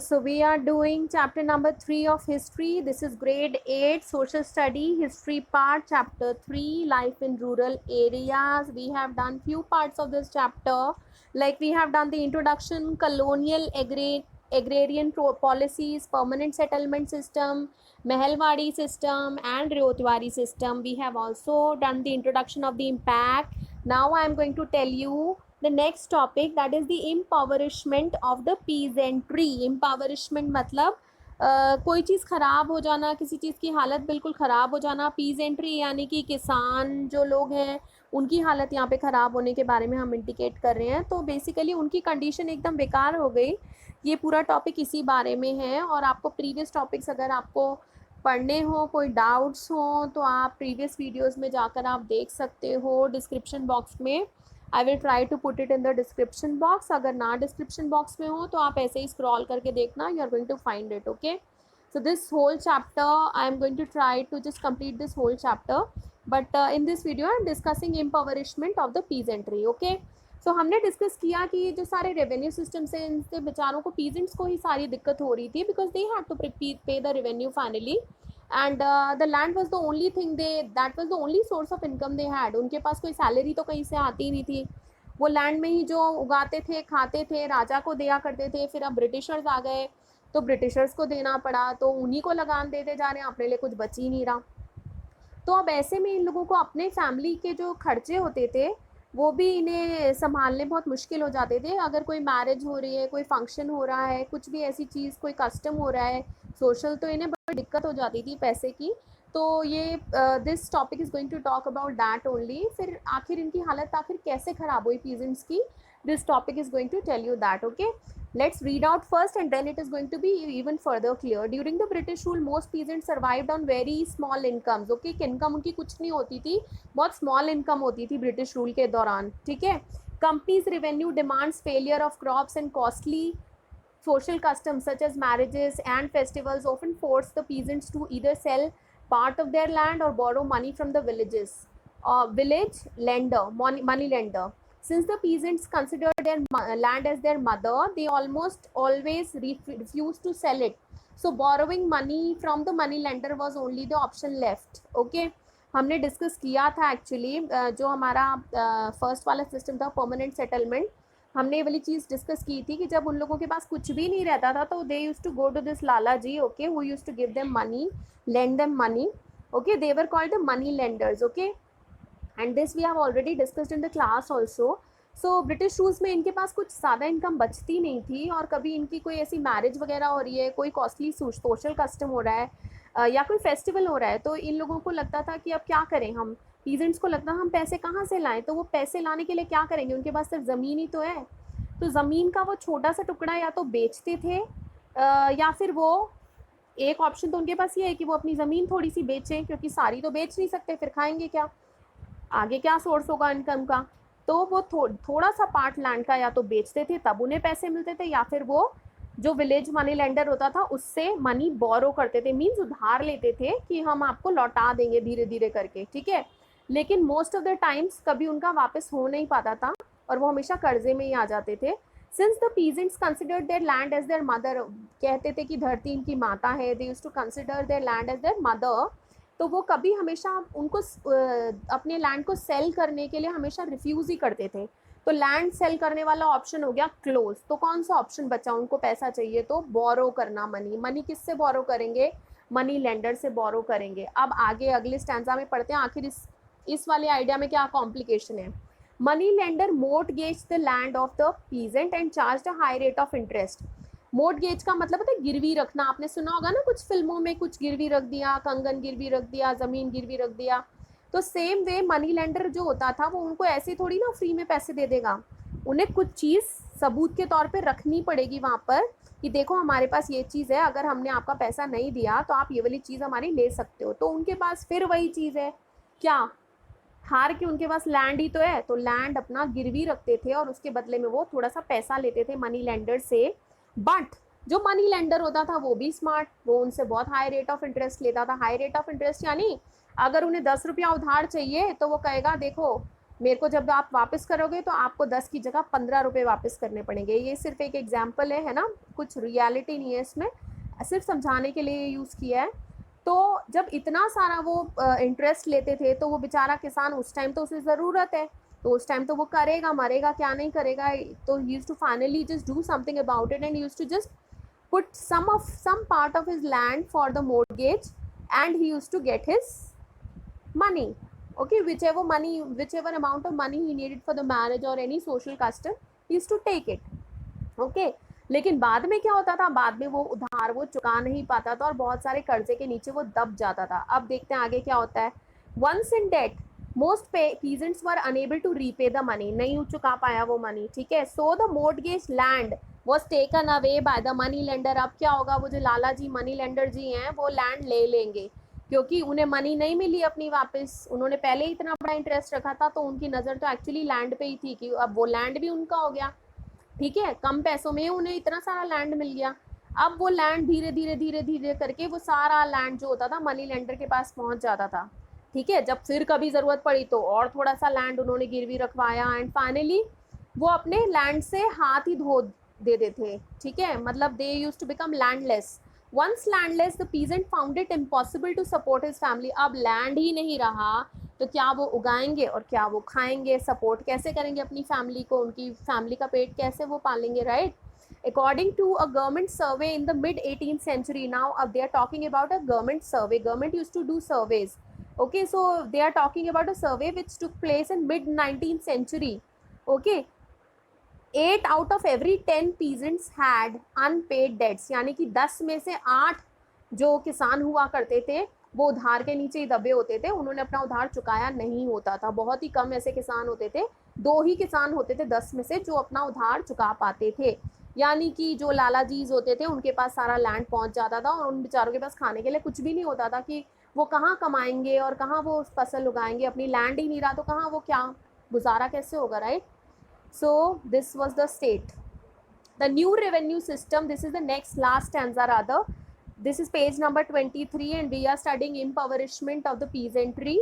So we are doing chapter number 3 of history. This is grade 8 social study history part, chapter 3 life in rural areas. We have done few parts of this chapter, like we have done the introduction, colonial agrarian policies, permanent settlement system, Mehelwadi system and Ryotwari system. We have also done the introduction of the impact. Now I am going to tell you the next topic, that is the impoverishment of the peasantry. impoverishment मतलब कोई चीज़ ख़राब हो जाना, किसी चीज़ की हालत बिल्कुल ख़राब हो जाना. पीजेंट्री यानी कि किसान जो लोग हैं उनकी हालत यहाँ पे ख़राब होने के बारे में हम इंडिकेट कर रहे हैं. तो बेसिकली उनकी कंडीशन एकदम बेकार हो गई. ये पूरा टॉपिक इसी बारे में है. और आपको प्रीवियस टॉपिक्स अगर आपको पढ़ने हो, कोई डाउट्स हो, तो आप प्रीवियस वीडियोस में जाकर आप देख सकते हो डिस्क्रिप्शन बॉक्स में. I will try to put it in the description box. अगर ना डिस्क्रिप्शन बॉक्स में हो तो आप ऐसे ही स्क्रॉल करके देखना, you are going to find it. Okay, so this whole chapter I am going to try to just complete this whole chapter, but in this video I am discussing impoverishment of the peasantry. okay, so हमने discuss किया कि ये जो सारे revenue systems हैं इनसे बेचारों को, पीजेंट्स को ही सारी दिक्कत हो रही थी, बिकॉज दे हैड टू पे the revenue finally, and the land was the only thing that was the only source of income they had. उनके पास कोई सैलरी तो कहीं से आती ही नहीं थी. वो लैंड में ही जो उगाते थे, खाते थे, राजा को दिया करते थे. फिर अब ब्रिटिशर्स आ गए तो ब्रिटिशर्स को देना पड़ा, तो उन्हीं को लगान देते जा रहे हैं, अपने लिए कुछ बच ही नहीं रहा. तो अब ऐसे में इन लोगों को अपने फैमिली के जो खर्चे होते थे वो भी इन्हें संभालने बहुत मुश्किल हो जाते थे. अगर कोई मैरिज हो रही है, कोई फंक्शन हो रहा है, कुछ भी ऐसी चीज़, कोई कस्टम हो रहा है सोशल, तो इन्हें बड़ी दिक्कत हो जाती थी पैसे की. तो ये this topic is going to talk about that only. फिर आखिर इनकी हालत आखिर कैसे ख़राब हुई पीजेंट्स की, this topic is going to tell you that. okay, let's read out first and then it is going to be even further clear. During the British rule most peasants survived on very small incomes. okay, income उनकी कुछ नहीं होती थी, बहुत small income होती थी British rule के दौरान. ठीक है. Companies revenue demands, failure of crops and costly social customs such as marriages and festivals often forced the peasants to either sell part of their land or borrow money from the village lender, money lender. Since the peasants considered their land as their mother, they almost always refused to sell it. So borrowing money from the money lender was only the option left. okay, हमने discuss किया था actually, जो हमारा first वाला system था permanent settlement, हमने ये वाली चीज़ डिस्कस की थी कि जब उन लोगों के पास कुछ भी नहीं रहता था तो they used to go to this lala ji. Okay, who used to give them money, lend them money. Okay, they were called the money lenders. Okay, and this we have already discussed in the class also. So British rules में इनके पास कुछ ज़्यादा income बचती नहीं थी, और कभी इनकी कोई ऐसी मैरिज वगैरह हो रही है, कोई कॉस्टली सोशल कस्टम हो रहा है, या कोई फेस्टिवल हो रहा है, तो इन लोगों को लगता था कि अब क्या करें हम. पीजेंट्स को लगता हम पैसे कहाँ से लाएं, तो वो पैसे लाने के लिए क्या करेंगे, उनके पास सिर्फ ज़मीन ही तो है. तो ज़मीन का वो छोटा सा टुकड़ा या तो बेचते थे, या फिर वो एक ऑप्शन तो उनके पास ये है कि वो अपनी ज़मीन थोड़ी सी बेचें, क्योंकि सारी तो बेच नहीं सकते, फिर खाएंगे क्या, आगे क्या सोर्स होगा इनकम का. तो वो थोड़ा सा पार्ट लैंड का या तो बेचते थे, तब उन्हें पैसे मिलते थे, या फिर वो जो विलेज मनी लेंडर होता था उससे मनी बोरो करते थे, मीन्स उधार लेते थे कि हम आपको लौटा देंगे धीरे धीरे करके. ठीक है. लेकिन मोस्ट ऑफ द टाइम्स कभी उनका वापस हो नहीं पाता था, और वो हमेशा कर्जे में ही आ जाते थे. Since the peasants considered their land as their mother, कहते थे कि धरती इनकी माता है, they used to consider their land as their mother, तो वो कभी हमेशा उनको अपने लैंड को सेल करने के लिए हमेशा रिफ्यूज़ ही करते थे. तो लैंड सेल करने वाला ऑप्शन हो गया क्लोज. तो कौन सा ऑप्शन बचा, उनको पैसा चाहिए तो बोरो करना मनी. मनी किससे बोरो करेंगे, मनी लेंडर से बोरो करेंगे. अब आगे अगले स्टैंजा में पढ़ते हैं आखिर इस वाले आइडिया में क्या कॉम्प्लिकेशन है. Money lender mortgage the land of the peasant and charge the high rate of interest. Mortgage का मतलब होता है गिरवी रखना. आपने सुना होगा ना कुछ फिल्मों में, कुछ गिरवी रख दिया, कंगन गिरवी रख दिया, ज़मीन गिरवी रख दिया. तो सेम वे मनी लेंडर जो होता था वो उनको ऐसे थोड़ी ना फ्री में पैसे दे देगा, उन्हें कुछ चीज़ सबूत के तौर पे रखनी पड़ेगी वहाँ पर कि देखो हमारे पास ये चीज़ है, अगर हमने आपका पैसा नहीं दिया तो आप ये वाली चीज़ हमारी ले सकते हो. तो उनके पास फिर वही चीज़ है, क्या, हार के उनके पास लैंड ही तो है, तो लैंड अपना गिरवी रखते थे और उसके बदले में वो थोड़ा सा पैसा लेते थे मनी लेंडर से. बट जो मनी लेंडर होता था वो भी स्मार्ट, वो उनसे बहुत हाई रेट ऑफ इंटरेस्ट लेता था. हाई रेट ऑफ इंटरेस्ट यानी अगर उन्हें 10 रुपया उधार चाहिए तो वो कहेगा देखो मेरे को जब आप वापस करोगे तो आपको 10 की जगह 15 रुपये वापस करने पड़ेंगे। ये सिर्फ एक एग्जाम्पल है ना, कुछ रियलिटी नहीं है इसमें, सिर्फ समझाने के लिए यूज़ किया है। तो जब इतना सारा वो इंटरेस्ट लेते थे तो वो बेचारा किसान, उस टाइम तो उसे ज़रूरत है, तो उस टाइम तो वो करेगा, मरेगा क्या नहीं करेगा। तो he used to finally just do something about it and used to just put some part of his land for the mortgage, and he used to get his money. Okay, whichever amount of money he needed for the marriage or any social custom, he used to take it. Okay, लेकिन बाद में क्या होता था, बाद में वो उधार वो चुका नहीं पाता था और बहुत सारे कर्जे के नीचे वो दब जाता था। अब देखते हैं आगे क्या होता है। Once in debt most peasants were unable to repay the money, नहीं चुका पाया वो मनी, ठीक है। So the mortgage land was taken away by the money lender। अब क्या होगा, वो जो लाला जी मनी लेंडर जी हैं वो लैंड ले लेंगे, क्योंकि उन्हें मनी नहीं मिली अपनी वापस, उन्होंने पहले ही इतना बड़ा इंटरेस्ट रखा था, तो उनकी नज़र तो एक्चुअली लैंड पे ही थी कि अब वो लैंड भी उनका हो गया, ठीक है। कम पैसों में उन्हें इतना सारा लैंड मिल गया। अब वो लैंड धीरे धीरे धीरे धीरे करके वो सारा लैंड जो होता था मनी लेंडर के पास पहुंच जाता था, ठीक है। जब फिर कभी ज़रूरत पड़ी तो और थोड़ा सा लैंड उन्होंने गिरवी रखवाया, एंड फाइनली वो अपने लैंड से हाथ ही धो देते थे, ठीक है। मतलब they used to become landless. Once landless the peasant found it impossible to support his family. अब लैंड ही नहीं रहा तो क्या वो उगाएंगे और क्या वो खाएंगे, सपोर्ट कैसे करेंगे अपनी फैमिली को, उनकी फैमिली का पेट कैसे वो पालेंगे, right. According to a government survey in the mid 18th century, now they are talking about a government survey. Government used to do surveys. Okay, so they are talking about a survey which took place in mid 19th century. Okay, 8 out of every 10 peasants had unpaid debts, यानी कि 10 में से 8 जो किसान हुआ करते थे वो उधार के नीचे ही दबे होते थे, उन्होंने अपना उधार चुकाया नहीं होता था। बहुत ही कम ऐसे किसान होते थे, 2 ही किसान होते थे 10 में से जो अपना उधार चुका पाते थे। यानी कि जो लाला जीज होते थे उनके पास सारा लैंड पहुंच जाता था और उन बेचारों के पास खाने के लिए कुछ भी नहीं होता था कि वो कहाँ कमाएंगे और कहाँ वो फसल उगाएंगे, अपनी लैंड ही नहीं रहा तो कहाँ वो क्या गुजारा कैसे होगा, right. So this was the state. The new revenue system, this is the next last stanza rather. This is page number 23 and we are studying impoverishment of the peasantry.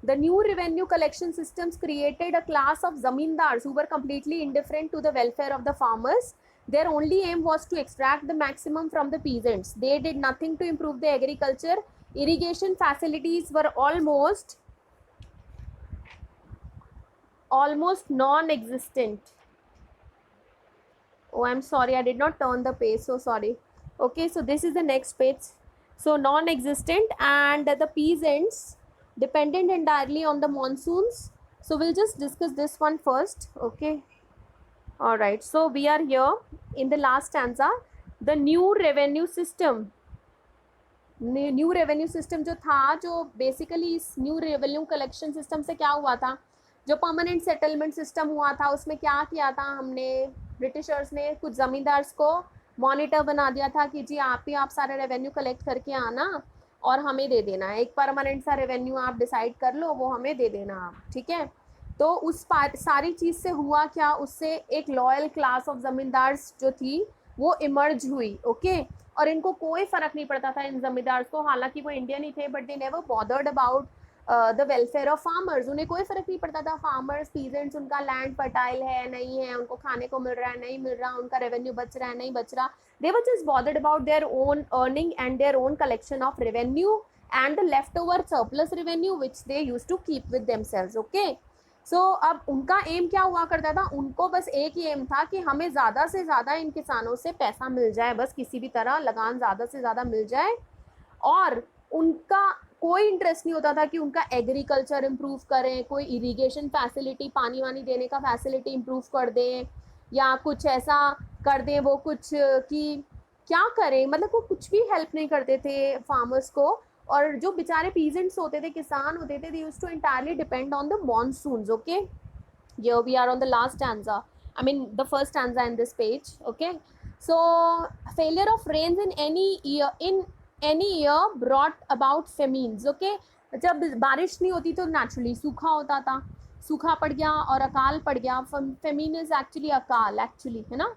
The new revenue collection systems created a class of zamindars who were completely indifferent to the welfare of the farmers. Their only aim was to extract the maximum from the peasants. They did nothing to improve the agriculture. Irrigation facilities were almost non-existent. Oh, I'm sorry, I did not turn the page, so sorry. Okay, so this is the next page. So non-existent, and the peasants dependent entirely on the monsoons. So we'll just discuss this one first. Okay, all right, so we are here in the last stanza. The new revenue system, new revenue system जो था, जो basically इस new revenue collection system से क्या हुआ था, जो permanent settlement system हुआ था उसमें क्या किया था हमने, ब्रिटिशर्स ने कुछ ज़मींदार्स को मॉनिटर बना दिया था कि जी आप सारे रेवेन्यू कलेक्ट करके आना और हमें दे देना, एक परमानेंट सा रेवेन्यू आप डिसाइड कर लो, वो हमें दे देना आप, ठीक है। तो उस सारी चीज़ से हुआ क्या, उससे एक लॉयल क्लास ऑफ ज़मींदार्स जो थी वो इमर्ज हुई, ओके। और इनको कोई फ़र्क नहीं पड़ता था इन ज़मींदार्स को, हालांकि वो इंडियन ही थे, but they never bothered about the welfare of farmers. उन्हें कोई फ़र्क नहीं पड़ता था फार्मर्स पीजेंट्स, उनका लैंड फर्टाइल है नहीं है, उनको खाने को मिल रहा है नहीं मिल रहा, उनका रेवेन्यू बच रहा है नहीं बच रहा। They were just bothered about their own earning and their own collection of revenue and the left over surplus revenue which they used to keep with themselves, okay. So अब उनका एम क्या हुआ करता था, उनको बस एक ही एम था कि हमें ज़्यादा से ज़्यादा इन किसानों से पैसा मिल जाए, बस किसी भी तरह लगान ज़्यादा से ज़्यादा मिल जाए। और उनका कोई इंटरेस्ट नहीं होता था कि उनका एग्रीकल्चर इम्प्रूव करें, कोई इरिगेशन फैसिलिटी पानी वानी देने का फैसिलिटी इम्प्रूव कर दें या कुछ ऐसा कर दें वो कुछ कि क्या करें, मतलब वो कुछ भी हेल्प नहीं करते थे फार्मर्स को। और जो बेचारे पीजेंट्स होते थे, किसान होते थे, they used to entirely depend on the monsoons, okay. Here we are on the last stanza, I mean the first stanza in this page, okay. So failure of rains in any year brought about famines, okay. जब बारिश नहीं होती तो naturally सूखा होता था, सूखा पड़ गया और अकाल पड़ गया। फेमीन इज एक्चुअली अकाल एक्चुअली, है ना।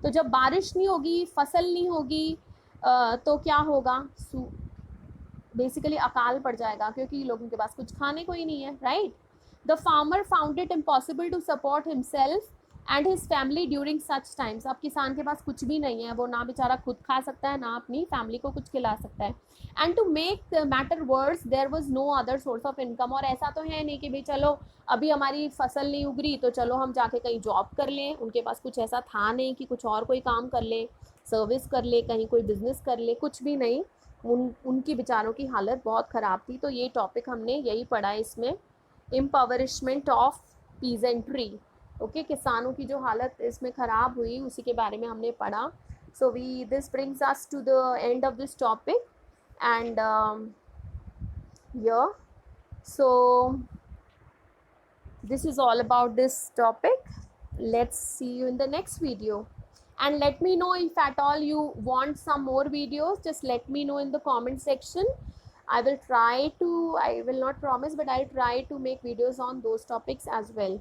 तो जब बारिश नहीं होगी, फसल नहीं होगी, तो क्या होगा, बेसिकली अकाल पड़ जाएगा, क्योंकि लोगों के पास कुछ खाने को ही नहीं है, right. The farmer found it impossible to support himself and his family during such times. अब किसान के पास कुछ भी नहीं है, वो ना बेचारा खुद खा सकता है ना अपनी फैमिली को कुछ खिला सकता है. And to make matter worse there was no other source of income. और ऐसा तो है नहीं कि भाई चलो अभी हमारी फसल नहीं उग रही तो चलो हम जाके कहीं जॉब कर लें. उनके पास कुछ ऐसा था नहीं कि कुछ और कोई काम कर ले, सर्विस कर ले, कहीं कोई बिजनेस कर ले, कुछ भी नहीं. उनकी बेचारों की हालत बहुत ख़राब थी. तो ये टॉपिक हमने यही पढ़ा है इसमें, इम्पावरिशमेंट ऑफ पीजेंट्री. ओके, किसानों की जो हालत इसमें ख़राब हुई उसी के बारे में हमने पढ़ा. So we this brings us to the end of this topic and yeah, so this is all about this topic. Let's see you in the next video, and let me know if at all you want some more videos. Just let me know in the comment section. I will not promise, but I'll try to make videos on those topics as well.